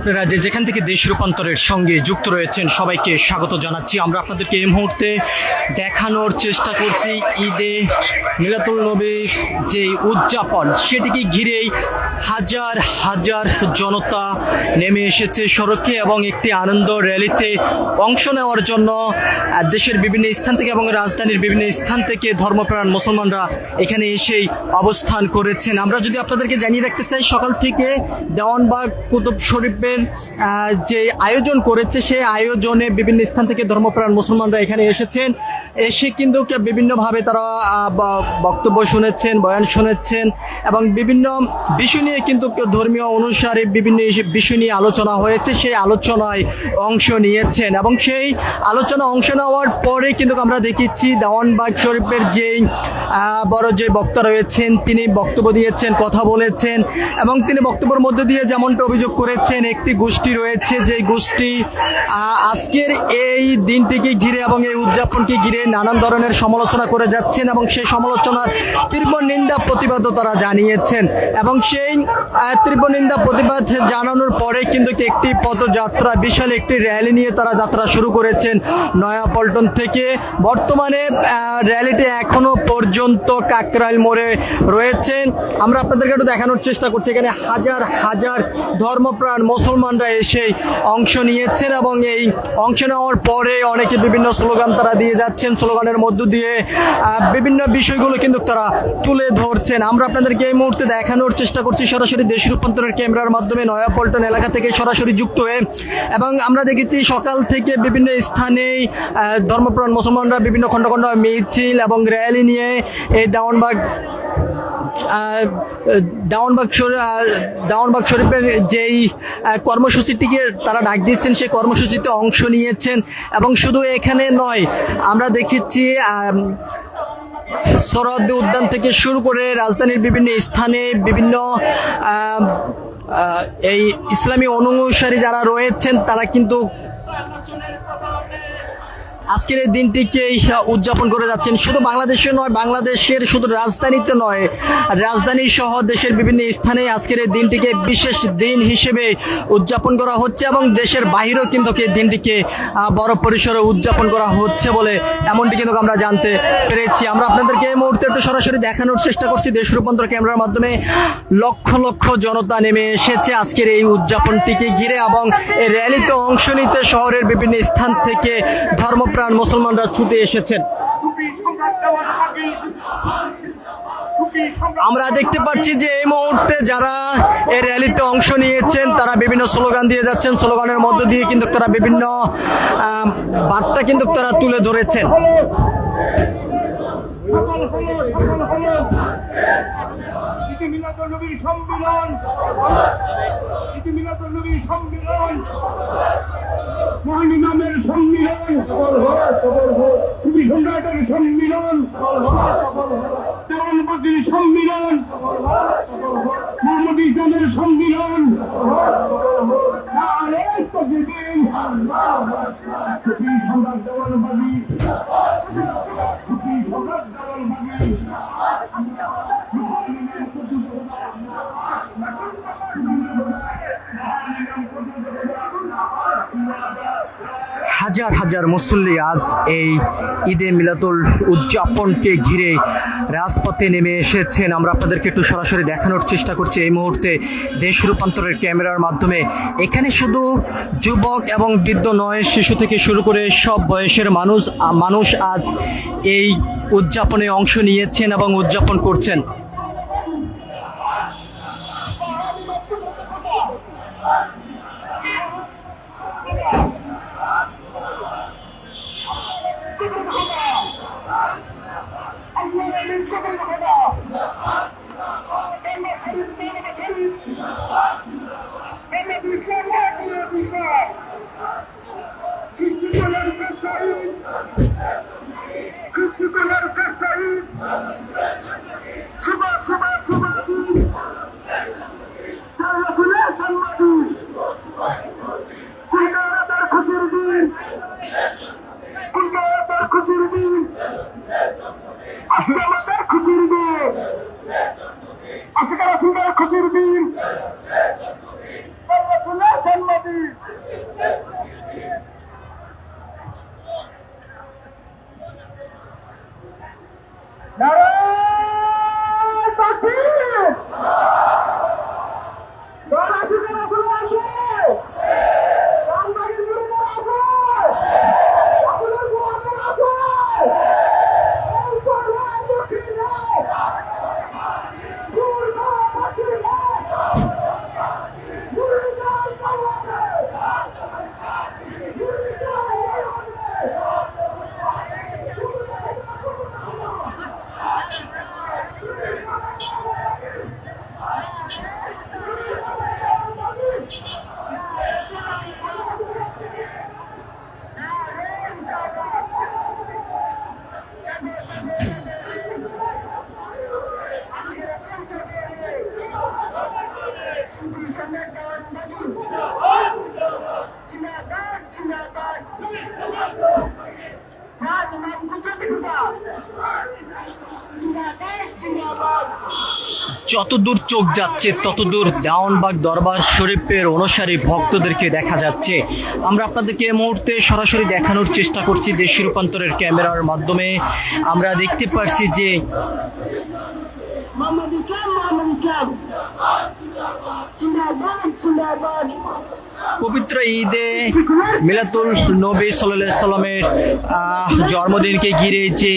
আপনারা যেখান থেকে দেশ রূপান্তরের সঙ্গে যুক্ত রয়েছেন সবাইকে স্বাগত জানাচ্ছি। আমরা আপনাদেরকে এই মুহূর্তে দেখানোর চেষ্টা করছি ঈদে মিলাদুন নবীর যে উদযাপন সেটিকে ঘিরেই হাজার হাজার জনতা নেমে এসেছে সড়কে এবং একটি আনন্দ র্যালিতে অংশ নেওয়ার জন্য দেশের বিভিন্ন স্থান থেকে এবং রাজধানীর বিভিন্ন স্থান থেকে ধর্মপ্রাণ মুসলমানরা এখানে এসেই অবস্থান করেছেন। আমরা যদি আপনাদেরকে জানিয়ে রাখতে চাই, সকাল থেকে দেওয়ানবাগ কুতুব শরীফের যে আয়োজন করেছে সেই আয়োজনে বিভিন্ন স্থান থেকে ধর্মপ্রাণ মুসলমানরা এখানে এসেছেন। এসে কিন্তু বিভিন্নভাবে তারা বক্তব্য শুনেছেন, বয়ান শুনেছেন এবং বিভিন্ন বিষয় নিয়ে কিন্তু ধর্মীয় অনুসারে বিভিন্ন বিষয় নিয়ে আলোচনা হয়েছে, সেই আলোচনায় অংশ নিয়েছেন এবং সেই আলোচনা অংশ নেওয়ার পরে কিন্তু আমরা দেখেছি দেওয়ানবাগ শরীফের যেই বড় যে বক্তা রয়েছেন তিনি বক্তব্য দিয়েছেন, কথা বলেছেন এবং তিনি বক্তব্যের মধ্যে দিয়ে যেমনটা অভিযোগ করেছেন একটি গোষ্ঠী রয়েছে যে গোষ্ঠী আজকের এই দিনটিকে ঘিরে এবং এই উদযাপনকে ঘিরে নানান ধরনের সমালোচনা করে যাচ্ছেন এবং সেই সমালোচনার তীব্র নিন্দা প্রতিবাদও তারা জানিয়েছেন এবং সেই তীব্র নিন্দা প্রতিবাদ জানানোর পরে কিন্তু একটি পদযাত্রা, বিশাল একটি র্যালি নিয়ে তারা যাত্রা শুরু করেছেন নয়াপল্টন থেকে। বর্তমানে র্যালিটি এখনো পর্যন্ত কাকরাইল মোড়ে রয়েছে। আমরা আপনাদেরকে একটু দেখানোর চেষ্টা করছি, এখানে হাজার হাজার ধর্মপ্রাণ মুসলমানরা এসে অংশ নিয়েছেন এবং এই অংশ নেওয়ার পরে অনেকে বিভিন্ন স্লোগান তারা দিয়ে যাচ্ছেন, স্লোগানের মধ্য দিয়ে বিভিন্ন বিষয়গুলো কিন্তু তারা তুলে ধরছেন। আমরা আপনাদেরকে এই মুহূর্তে দেখানোর চেষ্টা করছি সরাসরি দেশ রূপান্তরের ক্যামেরার মাধ্যমে নয়াপল্টন এলাকা থেকে সরাসরি যুক্ত হয়ে এবং আমরা দেখেছি সকাল থেকে বিভিন্ন স্থানেই ধর্মপ্রাণ মুসলমানরা বিভিন্ন খণ্ড খণ্ড মিছিল এবং র্যালি নিয়ে এই দেওয়ানবাগ শরীফের যেই কর্মসূচিটিকে তারা ডাক দিচ্ছেন সেই কর্মসূচিতে অংশ নিয়েছেন এবং শুধু এখানে নয়, আমরা দেখেছি সোহরাওয়ার্দী উদ্যান থেকে শুরু করে রাজধানীর বিভিন্ন স্থানে বিভিন্ন এই ইসলামী অনুসারী যারা রয়েছেন তারা কিন্তু আজকের এই দিনটিকেই উদযাপন করে যাচ্ছেন। শুধু বাংলাদেশে নয়, বাংলাদেশের শুধু রাজধানীতে নয়, রাজধানী সহ দেশের বিভিন্ন স্থানে আজকের এই দিনটিকে বিশেষ দিন হিসেবে উদযাপন করা হচ্ছে এবং দেশের বাহিরেও কিন্তু এই দিনটিকে বড় পরিসরে উদযাপন করা হচ্ছে বলে এমনটি কিন্তু আমরা জানতে পেরেছি। আমরা আপনাদেরকে এই মুহূর্তে একটু সরাসরি দেখানোর চেষ্টা করছি দেশ রূপান্তর ক্যামেরার মাধ্যমে। লক্ষ লক্ষ জনতা নেমে এসেছে আজকের এই উদযাপনটিকে ঘিরে এবং এই র্যালিতে অংশ নিতে শহরের বিভিন্ন স্থান থেকে ধর্মপ্রাণ মুসলমানরা ছুটে এসেছেন। আমরা দেখতে পাচ্ছি যে এই মুহূর্তে যারা এই র্যালিতে অংশ নিয়েছেন তারা বিভিন্ন স্লোগান দিয়ে যাচ্ছেন, স্লোগানের মধ্য দিয়ে কিন্তু তারা বিভিন্ন বার্তা কিন্তু তারা তুলে ধরেছেন। মহানিমামের সম্মিলন, খুবই সুন্দর সম্মিলন, দেওয়ানবাগীর সম্মিলন, মোহাম্মদ ইসলামের সম্মিলন, সম্রাট দেওয়ানবাগী, সম্রাট দেওয়ানবাগী, হাজার হাজার মুসল্লি আজ এই ঈদে মিলাদুল উদযাপনকে ঘিরে রাজপথে নেমে এসেছেন। আমরা আপনাদেরকে একটু সরাসরি দেখানোর চেষ্টা করছি এই মুহূর্তে দেশ রূপান্তরের ক্যামেরার মাধ্যমে। এখানে শুধু যুবক এবং বৃদ্ধ নয়, শিশু থেকে শুরু করে সব বয়সের মানুষ আজ এই উদযাপনে অংশ নিয়েছেন এবং উদযাপন করছেন। আজকে খুচির দিন যতদূর চোখ যাচ্ছে ততদূর দেওয়ানবাগ দরবার শরীফের অনুসারী ভক্তদেরকে দেখা যাচ্ছে। আমরা আপনাদেরকে এই মুহূর্তে সরাসরি দেখানোর চেষ্টা করছি দেশি রূপান্তরের ক্যামেরার মাধ্যমে। আমরা দেখতে পারছি যে মোহাম্মদ ইসলাম জিন্দাবাদ জিন্দাবাদ। পবিত্র ঈদে মিলাদুল নবী সাল্লাল্লাহু আলাইহি সাল্লামের জন্মদিনকে ঘিরে যে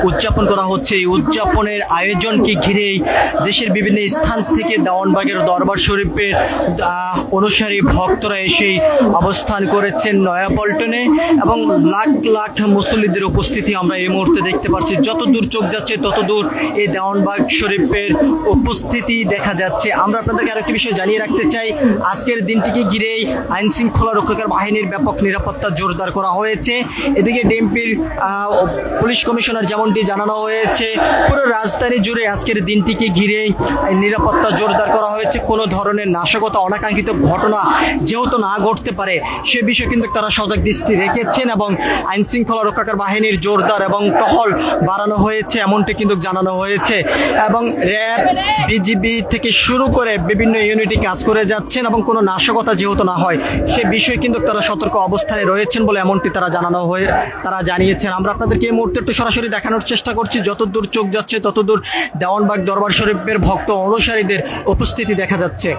উদযাপন করা হচ্ছে, এই উদযাপনের আয়োজনকে ঘিরেই দেশের বিভিন্ন স্থান থেকে দেওয়ানবাগের দরবার শরীফের অনুসারী ভক্তরা এসেই অবস্থান করেছেন নয়াপল্টনে এবং লাখ লাখ মুসল্লিদের উপস্থিতি আমরা এই মুহূর্তে দেখতে পাচ্ছি। যত দূর চোখ যাচ্ছে তত দূর এই দেওয়ানবাগ শরীফের উপস্থিতি দেখা যাচ্ছে। আমরা আপনাদেরকে আরেকটি বিষয় জানিয়ে রাখতে চাই, আজকের দিনটিকে ঘিরেই আইন শৃঙ্খলা রক্ষাকারী বাহিনীর ব্যাপক নিরাপত্তা জোরদার করা হয়েছে। এদিকে ডিএমপির পুলিশ কমিশনার যেমনটি জানানো হয়েছে, পুরো রাজধানী জুড়ে আজকের দিনটিকে ঘিরে নিরাপত্তা জোরদার করা হয়েছে। কোনো ধরনের নাশকতা অনাকাঙ্ক্ষিত ঘটনা যেহেতু না ঘটতে পারে সে বিষয়ে কিন্তু তারা সজাগ দৃষ্টি রেখেছেন এবং আইন শৃঙ্খলা রক্ষাকারী বাহিনীর জোরদার এবং টহল বাড়ানো হয়েছে এমনটি কিন্তু জানানো হয়েছে। এবং র্যাব, বিজিবি থেকে শুরু করে বিভিন্ন ইউনিটি কাজ করে যাচ্ছেন এবং কোনো নাশকতা যেহেতু না হয় সে বিষয়ে কিন্তু তারা সতর্ক অবস্থানে রয়েছেন বলে এমনটি তারা জানিয়েছেন। আমরা আপনাদেরকে এই মুহূর্তে একটু সরাসরি দেখানোর চেষ্টা করছি। যতদূর চোখ যাচ্ছে ততদূর দেওয়ানবাগ দরবার শরীফের ভক্ত অনুসারীদের উপস্থিতি দেখা যাচ্ছে।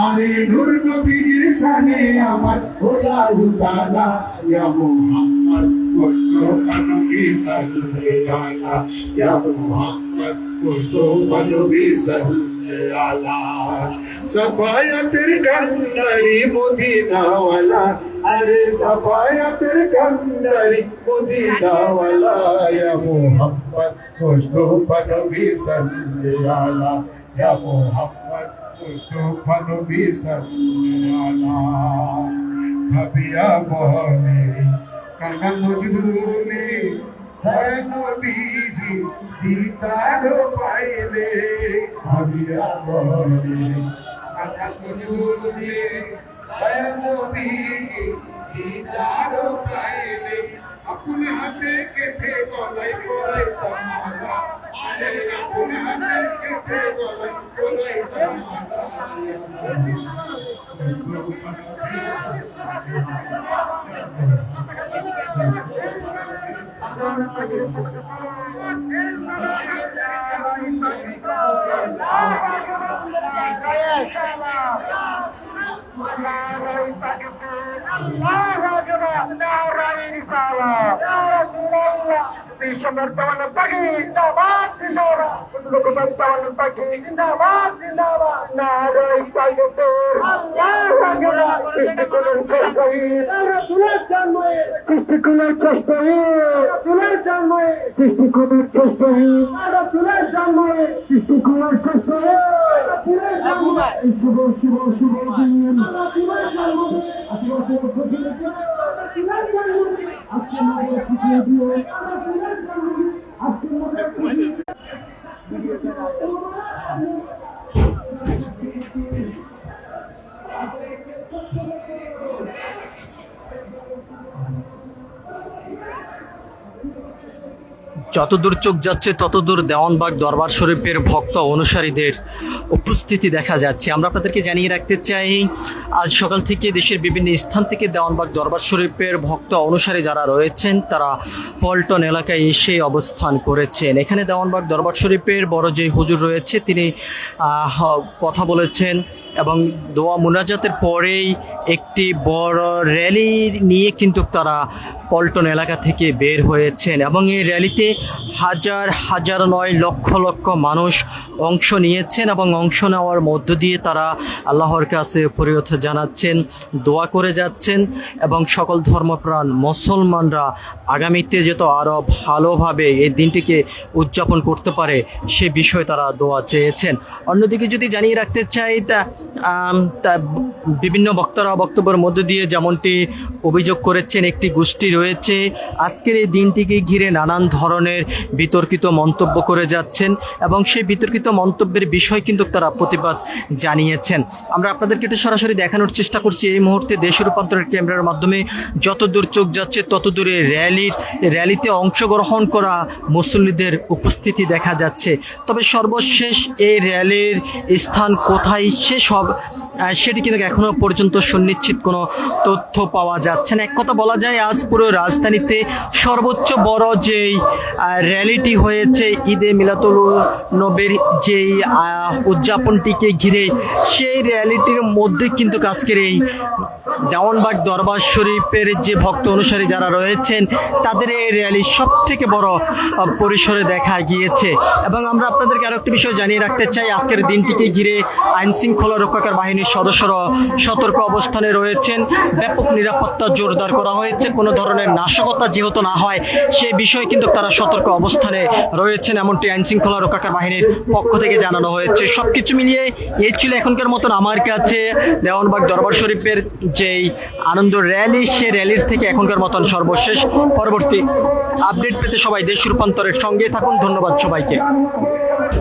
আরে নূর নবীর শানে আমার হোলা উতালা ইয়া মুহাম্মদ মুস্তাফা নবী সাল্লাল্লাহু আলাইহি ইয়া মুহাম্মদ মুস্তাফা নবী সাল্লাল্লাহু আলাইহি সফায়াতের গন্ডারি মদিনা ওয়ালা আরে সফায়াতের গন্ডারি মদিনা ওয়ালা ইয়া মুহাম্মদ মুস্তাফা নবী সাল্লাল্লাহু আলাইহি ইয়া মুহাম্মদ মুস্তাফা নবী সাল্লাল্লাহু হাবিয়া বলে কাঙ্গা মজদুরে হ্যাঁ নবীজি দিদার পাইলে হাবিয়া বলে কাঙ্গা মজদুরে হ্যাঁ নবীজি দিদার পাইলে अपने हाथे के थे गोलाई गोलाई तमाला अरे अपने हाथे के थे गोलाई गोलाई Bertawan pagi, dapat sindara. Untuk bertawan pagi, dapat sindara. Narai pagi tu, Allah Akbar. Istiqlal cestai, Rasulullah janmai. Istiqlal cestai, Rasulullah janmai. Istiqlal cestai, Rasulullah janmai. Istiqlal cestai, Rasulullah janmai. Subuh subuh subuh din, Rasulullah janmai. Subuh subuh subuh din, Rasulullah janmai. Asma Rasulullah janmai. যতদূর চোখ যাচ্ছে ততদূর দেওয়ানবাগ দরবার শরীফের ভক্ত অনুসারীদের উপস্থিতি দেখা যাচ্ছে। আমরা আপনাদেরকে জানিয়ে রাখতে চাই, আজ সকাল থেকে দেশের বিভিন্ন স্থান থেকে দেওয়ানবাগ দরবার শরীফের ভক্ত অনুসারী যারা রয়েছেন তারা পল্টন এলাকায় এসে অবস্থান করেছেন। এখানে দেওয়ানবাগ দরবার শরীফের বড় যে হুজুর রয়েছে তিনি কথা বলেছেন এবং দোয়া মুনাজাতের পরেই একটি বড় র্যালি নিয়ে কিন্তু তারা পল্টন এলাকা থেকে বের হয়েছেন এবং এই র্যালিতে হাজার হাজার নয় লক্ষ লক্ষ মানুষ অংশ নিয়েছেন এবং অংশ নেওয়ার মধ্য দিয়ে তারা আল্লাহর কাছে ফরিয়াদ জানাচ্ছেন, দোয়া করে যাচ্ছেন এবং সকল ধর্মপ্রাণ মুসলমানরা আগামীতে যেত আরও ভালোভাবে এই দিনটিকে উদযাপন করতে পারে সে বিষয়ে তারা দোয়া চেয়েছেন। অন্যদিকে যদি জানিয়ে রাখতে চাই তা বিভিন্ন বক্তারা বক্তব্যের মধ্য দিয়ে যেমনটি অভিযোগ করেছেন, একটি গোষ্ঠী রয়েছে আজকের এই দিনটিকে ঘিরে নানান ধরনের ধরনের বিতর্কিত মন্তব্য করে যাচ্ছেন এবং সেই বিতর্কিত মন্তব্যের বিষয় কিন্তু তারা প্রতিবাদ জানিয়েছেন। আমরা আপনাদেরকে এটা সরাসরি দেখানোর চেষ্টা করছি এই মুহূর্তে দেশ রূপান্তরের ক্যামেরার মাধ্যমে যত দূর চোখ যাচ্ছে তত দূরে র্যালিতে অংশগ্রহণ করা মুসল্লিদের উপস্থিতি দেখা যাচ্ছে। তবে সর্বশেষ এই র্যালির স্থান কোথায় শেষ হবে সেটি কিন্তু এখনো পর্যন্ত সুনিশ্চিত কোনো তথ্য পাওয়া যাচ্ছে না। এক কথা বলা যায় আজ পুরো রাজধানীতে সর্বোচ্চ বড় যেই র্যালিটি হয়েছে ঈদে মিলাদুল নবীর যেই উদযাপনটিকে ঘিরে সেই র্যালিটির মধ্যে কিন্তু আজকের এই দেওয়ানবাগ দরবার শরীফের যে ভক্ত অনুসারী যারা রয়েছেন তাদের এই র্যালি সব থেকে বড় পরিসরে দেখা গিয়েছে। এবং আমরা আপনাদেরকে আরো একটি বিষয় জানিয়ে রাখতে চাই, আজকের দিনটিকে ঘিরে আইন শৃঙ্খলা রক্ষাকার বাহিনীর সদস্যরা সতর্ক অবস্থানে রয়েছেন। ব্যাপক নিরাপত্তা জোরদার করা হয়েছে, কোনো ধরনের নাশকতা যেহেতু না হয় সে বিষয়ে কিন্তু তারা সতর্ক অবস্থানে রয়েছেন, এমনটি আইন শৃঙ্খলা রক্ষাকার বাহিনীর পক্ষ থেকে জানানো হয়েছে। সবকিছু মিলিয়ে এই ছিল এখনকার মতন আমার কাছে দেওয়ানবাগ দরবার শরীফের যেই আনন্দ র্যালি, সে র্যালির থেকে এখনকার মতন সর্বশেষ। পরবর্তী আপডেট পেতে সবাই দেশ রূপান্তরের সঙ্গে থাকুন। ধন্যবাদ সবাইকে।